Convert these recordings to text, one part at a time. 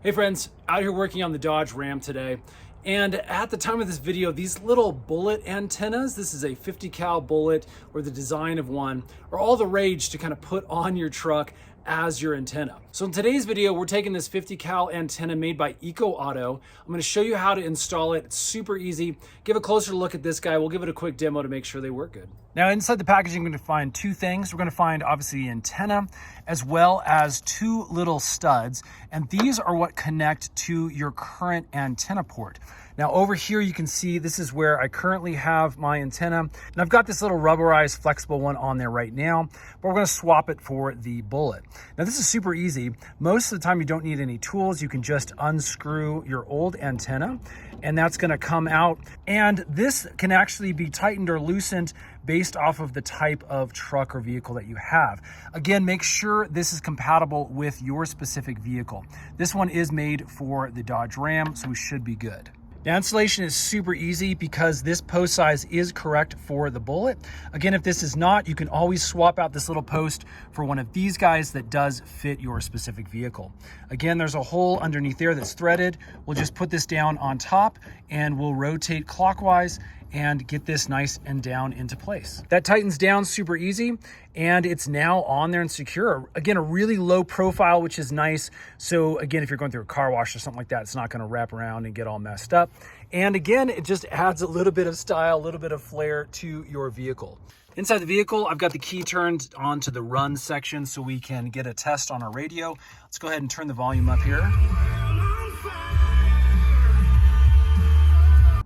Hey friends, out here working on the Dodge Ram today. And at the time of this video, these little bullet antennas, this is a 50 cal bullet or the design of one, are all the rage to kind of put on your truck as your antenna. So in today's video, we're taking this 50 cal antenna made by EcoAuto. I'm gonna show you how to install it. It's super easy. Give a closer look at this guy. We'll give it a quick demo to make sure they work good. Now inside the packaging, we're gonna find two things. We're gonna find obviously the antenna as well as two little studs. And these are what connect to your current antenna port. Now over here, you can see this is where I currently have my antenna. And I've got this little rubberized flexible one on there right now, but we're gonna swap it for the bullet. Now this is super easy. Most of the time you don't need any tools. You can just unscrew your old antenna and that's gonna come out. And this can actually be tightened or loosened based off of the type of truck or vehicle that you have. Again, make sure this is compatible with your specific vehicle. This one is made for the Dodge Ram, so we should be good. Now installation is super easy because this post size is correct for the bullet. Again, if this is not, you can always swap out this little post for one of these guys that does fit your specific vehicle. Again, there's a hole underneath there that's threaded. We'll just put this down on top and we'll rotate clockwise and get this nice and down into place. That tightens down super easy and it's now on there and secure. Again, a really low profile, which is nice. So again, if you're going through a car wash or something like that, it's not gonna wrap around and get all messed up. And again, it just adds a little bit of style, a little bit of flair to your vehicle. Inside the vehicle, I've got the key turned onto the run section so we can get a test on our radio. Let's go ahead and turn the volume up here.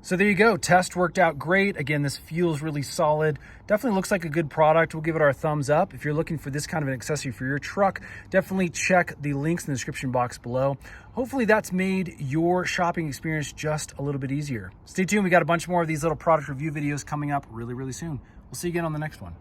So there you go, test worked out great. Again, this feels really solid. Definitely looks like a good product. We'll give it our thumbs up. If you're looking for this kind of an accessory for your truck, definitely check the links in the description box below. Hopefully that's made your shopping experience just a little bit easier. Stay tuned, we got a bunch more of these little product review videos coming up really soon. We'll see you again on the next one.